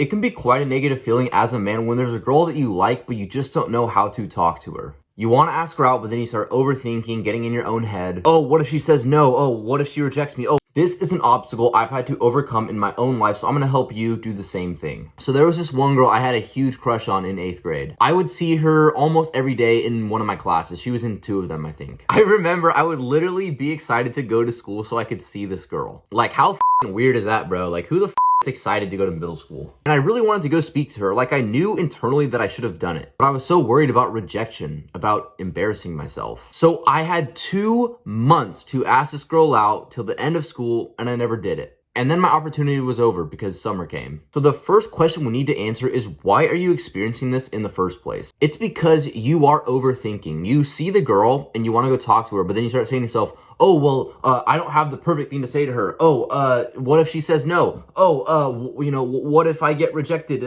It can be quite a negative feeling as a man when there's a girl that you like, but you just don't know how to talk to her. You want to ask her out, but then you start overthinking, getting in your own head. Oh, what if she says no? Oh, what if she rejects me? Oh, this is an obstacle I've had to overcome in my own life, so I'm going to help you do the same thing. So there was this one girl I had a huge crush on in 8th grade. I would see her almost every day in one of my classes. She was in 2 of them, I think. I remember I would literally be excited to go to school so I could see this girl. Like, how weird is that, bro? Like, who the excited to go to middle school? And I really wanted to go speak to her. Like, I knew internally that I should have done it, but I was so worried about rejection, about embarrassing myself. So I had 2 months to ask this girl out till the end of school, and I never did it. And then my opportunity was over because summer came. So the first question we need to answer is, why are you experiencing this in the first place? It's because you are overthinking. You see the girl and you want to go talk to her, but then you start saying to yourself, oh, well, I don't have the perfect thing to say to her. Oh, what if she says no? Oh, what if I get rejected?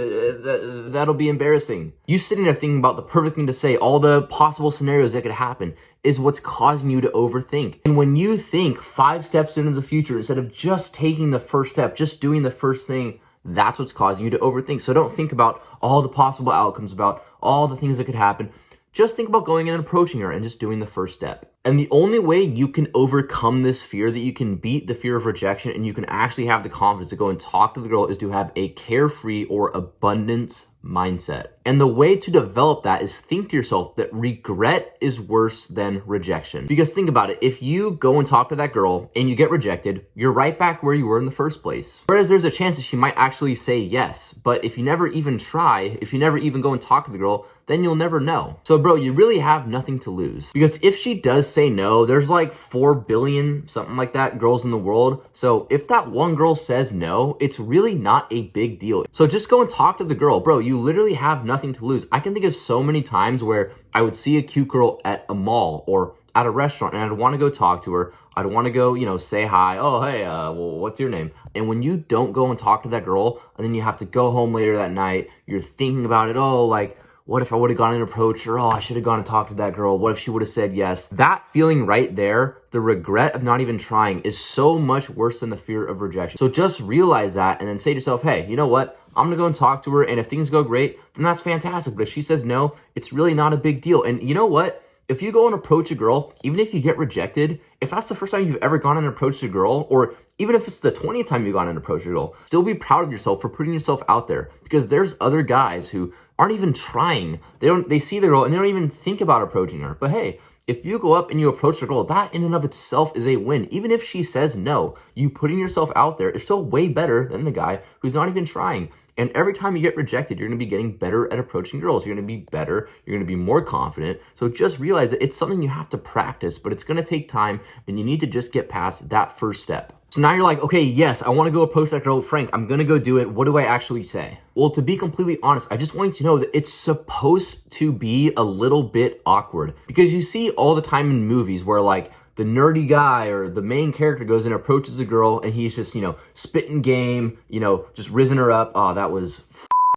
That'll be embarrassing. You sitting there thinking about the perfect thing to say, all the possible scenarios that could happen, is what's causing you to overthink. And when you think 5 steps into the future, instead of just taking the first step, just doing the first thing, that's what's causing you to overthink. So don't think about all the possible outcomes, about all the things that could happen. Just think about going in and approaching her and just doing the first step. And the only way you can overcome this fear, that you can beat the fear of rejection and you can actually have the confidence to go and talk to the girl, is to have a carefree or abundance mindset. And the way to develop that is think to yourself that regret is worse than rejection. Because think about it, if you go and talk to that girl and you get rejected, you're right back where you were in the first place. Whereas there's a chance that she might actually say yes. But if you never even try, if you never even go and talk to the girl, then you'll never know. So bro, you really have nothing to lose. Because if she does say no, there's like 4 billion, something like that, girls in the world. So if that one girl says no, it's really not a big deal. So just go and talk to the girl. Bro, you literally have nothing to lose. I can think of so many times where I would see a cute girl at a mall or at a restaurant and I'd want to go talk to her. I'd want to go, say hi. Oh, hey, well, what's your name? And when you don't go and talk to that girl, and then you have to go home later that night, you're thinking about it. Oh, like, what if I would have gone and approached her? Oh, I should have gone and talked to that girl. What if she would have said yes? That feeling right there, the regret of not even trying, is so much worse than the fear of rejection. So just realize that and then say to yourself, hey, you know what? I'm gonna go and talk to her, and if things go great, then that's fantastic. But if she says no, it's really not a big deal. And you know what? If you go and approach a girl, even if you get rejected, if that's the first time you've ever gone and approached a girl, or even if it's the 20th time you've gone and approached a girl, still be proud of yourself for putting yourself out there, because there's other guys who aren't even trying. They see the girl and they don't even think about approaching her. But hey, if you go up and you approach the girl, that in and of itself is a win. Even if she says no, you putting yourself out there is still way better than the guy who's not even trying. And every time you get rejected, you're going to be getting better at approaching girls. You're going to be better. You're going to be more confident. So just realize that it's something you have to practice, but it's going to take time, and you need to just get past that first step. So now you're like, okay, yes, I want to go approach that girl. Frank, I'm going to go do it. What do I actually say? Well, to be completely honest, I just want you to know that it's supposed to be a little bit awkward, because you see all the time in movies where like the nerdy guy or the main character goes and approaches a girl and he's just, spitting game, just rizzing her up. Oh, that was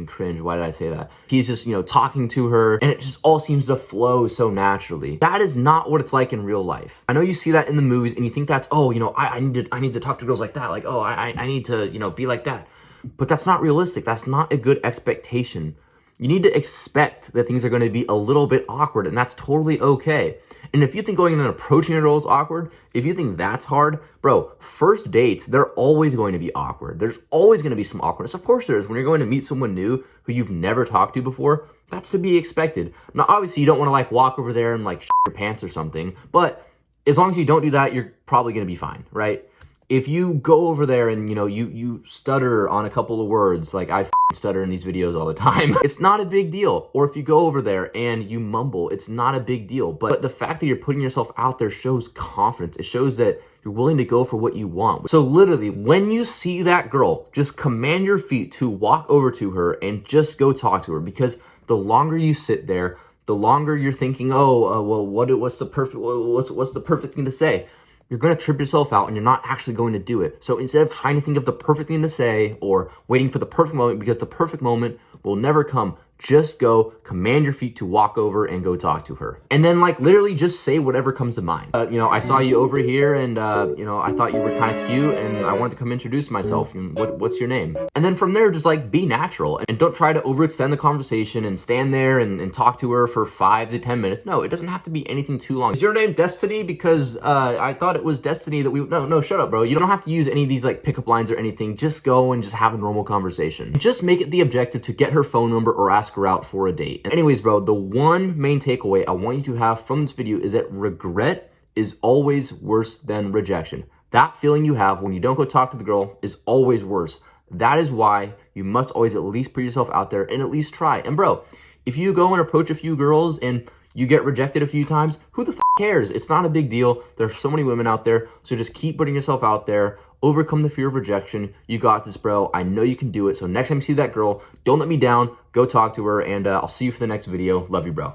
cringe. Why did I say that? He's just, talking to her, and it just all seems to flow so naturally. That is not what it's like in real life. I know you see that in the movies and you think that's, oh, I need to talk to girls like that. Like, oh, I need to, be like that. But that's not realistic. That's not a good expectation. You need to expect that things are going to be a little bit awkward, and that's totally okay. And if you think going in and approaching a girl is awkward, if you think that's hard, bro, first dates, they're always going to be awkward. There's always going to be some awkwardness. Of course there is. When you're going to meet someone new who you've never talked to before, that's to be expected. Now, obviously, you don't want to like walk over there and like shit your pants or something, but as long as you don't do that, you're probably going to be fine, right? If you go over there and, you stutter on a couple of words, like I stutter in these videos all the time, it's not a big deal. Or if you go over there and you mumble, it's not a big deal. But the fact that you're putting yourself out there shows confidence. It shows that you're willing to go for what you want. So literally, when you see that girl, just command your feet to walk over to her and just go talk to her. Because the longer you sit there, the longer you're thinking, what's the perfect thing to say? You're going to trip yourself out and you're not actually going to do it. So instead of trying to think of the perfect thing to say or waiting for the perfect moment, because the perfect moment will never come, just go command your feet to walk over and go talk to her. And then like literally just say whatever comes to mind. You know, I saw you over here and, you know, I thought you were kind of cute and I wanted to come introduce myself. And what's your name? And then from there, just like be natural and don't try to overextend the conversation and stand there and talk to her for 5 to 10 minutes. No, it doesn't have to be anything too long. Is your name Destiny? Because I thought it was Destiny that no, shut up, bro. You don't have to use any of these like pickup lines or anything. Just go and just have a normal conversation. Just make it the objective to get her phone number or ask her out for a date. And anyways, bro, the one main takeaway I want you to have from this video is that regret is always worse than rejection. That feeling you have when you don't go talk to the girl is always worse. That is why you must always at least put yourself out there and at least try. And bro, if you go and approach a few girls and you get rejected a few times, who the f cares? It's not a big deal. There's so many women out there. So just keep putting yourself out there. Overcome the fear of rejection. You got this, bro. I know you can do it. So next time you see that girl, don't let me down. Go talk to her, and I'll see you for the next video. Love you, bro.